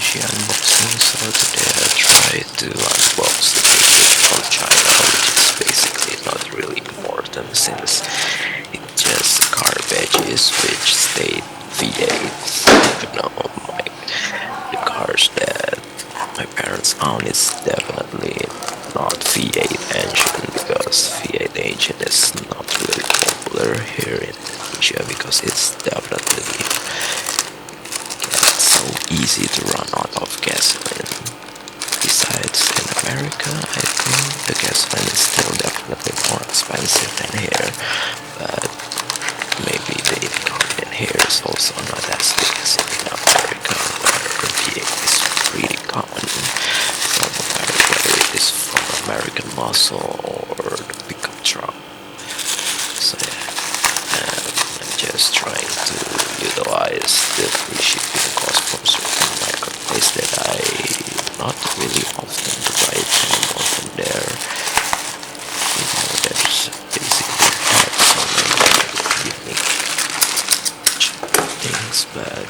technology unboxing. So today I tried to unbox the package from China, which is basically not really important since it's just garbages which state V8. You know, the cars that my parents own is definitely not V8 engine, because V8 engine is not really popular here in Asia because it's definitely so easy to run out of gasoline. Besides, in America, I think the gasoline is still definitely more expensive than here, but maybe the income in here is also not as big as in America, where V8 is pretty common from America, whether it is from American muscle or the pickup truck. So yeah, I'm just trying to utilize the free shipping cost from certain marketplace that I not really often buy it anymore from there. You know, there's basically had so many unique things, but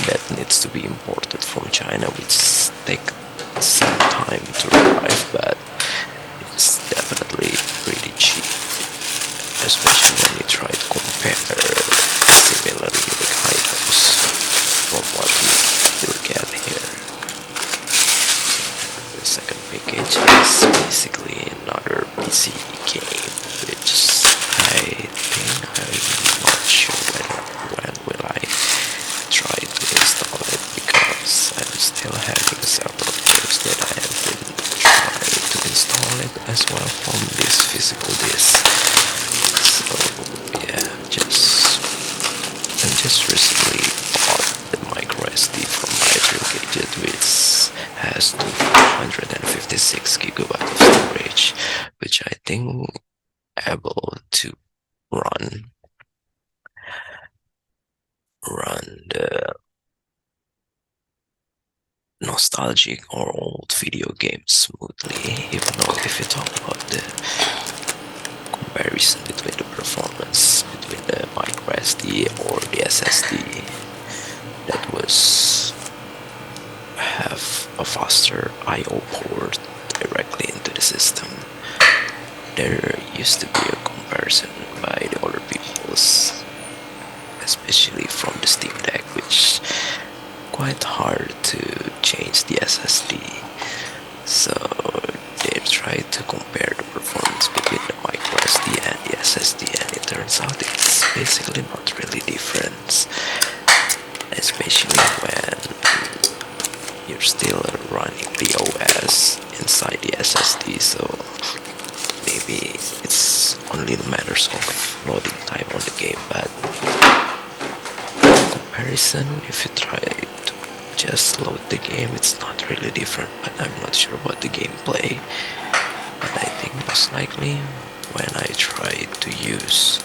that needs to be imported from China, which take some time to arrive, but it's definitely pretty cheap, especially when you try to compare similar unique items from what you'll get here. The second package is basically another PC game, which I think I'm not sure when will I try to install it, because I'm still having several games that I have been trying to install it as well from this physical disk. So yeah, I just recently bought the micro SD from my Dream Gadget, which has 256 GB of storage, which I think able to run the nostalgic or old video games smoothly, even though if you talk about the comparison between the performance between the micro SD or the SSD, that was have a faster I/O port directly into the system. There used to be a comparison by the other people's, especially from the Steam Deck, which quite hard to change the SSD. So they tried to compare the performance between the micro SD and the SSD, and it turns out it's basically not really different, especially when you're still running the OS inside the SSD. So maybe it's only matters of loading time on the game, but in comparison, if you try to just load the game, it's not really different. But I'm not sure about the gameplay. But I think most likely when I try to use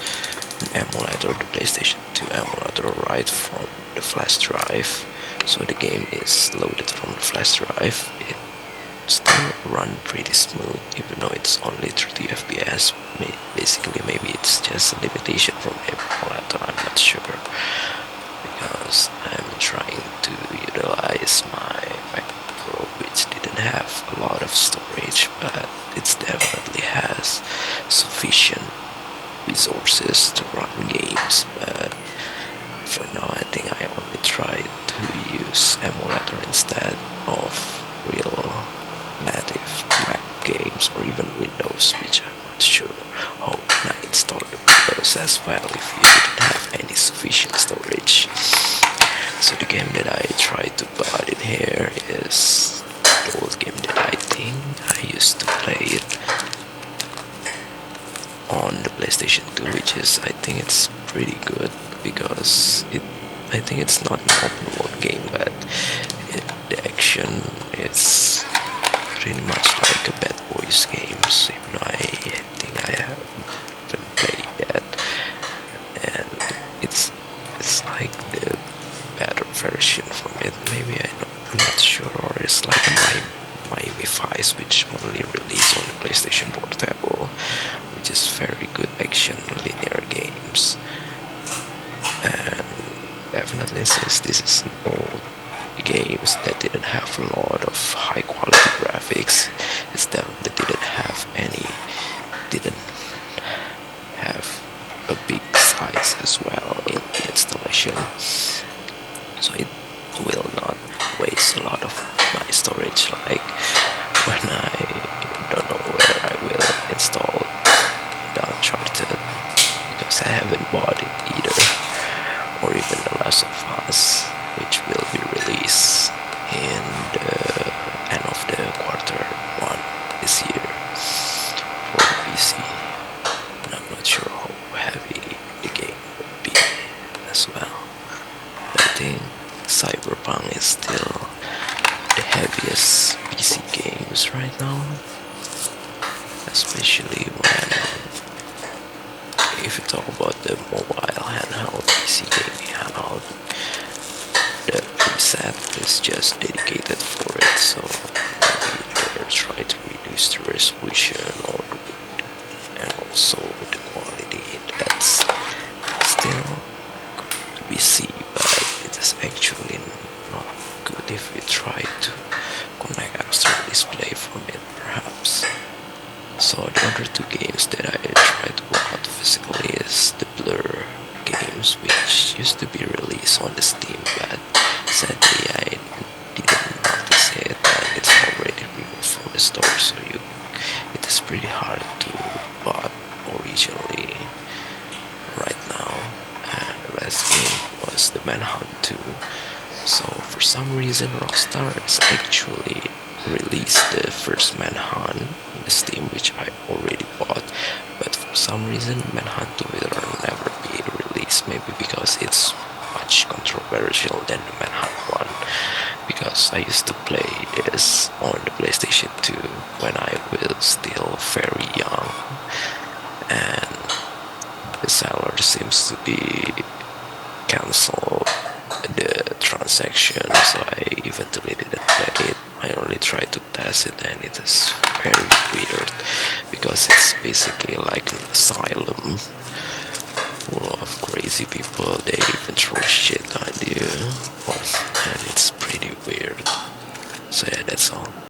an emulator, the PlayStation 2 emulator, right from the flash drive, so the game is loaded from the flash drive, it still run pretty smooth, even though it's only 30 FPS. Basically, maybe it's just a limitation from the emulator, I'm not sure, because I'm trying to utilize my Macbook Pro, which didn't have a lot of storage, but it definitely has sufficient resources to run games. But for now, I think I only try to use emulator instead of real native Mac games or even Windows, which I'm not sure how can I install the Windows as well if you didn't have any sufficient storage. So the game that I tried to put in here is the old game that I think I used to play it on the PlayStation 2, which is, I think it's pretty good, because I think it's not an open world game, but the action is pretty much like a Bad Boys game, so even though I think I haven't played that, and it's like the better version from it. Maybe I'm not sure, or it's like Miami Vice, which only released on the PlayStation Portable, which is very good action linear games. And definitely, since this is an old games that didn't have a lot of high quality graphics. It's definitely didn't have a big size as well in the installation, so it will not waste a lot of my storage, like when I don't know where I will install the Uncharted, because I haven't bought it either, or even The Last of Us, which will be released in the end of the quarter one this year for the PC. And I'm not sure how heavy the game will be as well. But I think Cyberpunk is still the heaviest PC games right now, especially when, if you talk about the mobile handheld PC gaming handheld, the preset is just dedicated for it, so either try to reduce the resolution and also the quality. That's still to be seen, but it is actually not good if you try to connect extra display from it, perhaps. So the other two games that I tried to work out physically is the Blur games, which used to be released on the Steam, but sadly I didn't notice it, and it's already removed from the store, so it is pretty hard to buy originally right now. And the last game was the Manhunt 2. So for some reason Rockstar has actually released the first Manhunt in the Steam, which I already bought, but for some reason Manhunt 2 will never be released, maybe because it's much controversial than the Manhunt 1, because I used to play this on the PlayStation 2 when I was still very young, and the seller seems to be cancelled the transaction, so I eventually didn't play it. I only tried to test it, and it is very weird because it's basically like an asylum full of crazy people. They even throw shit at you, and it's pretty weird. So yeah, that's all.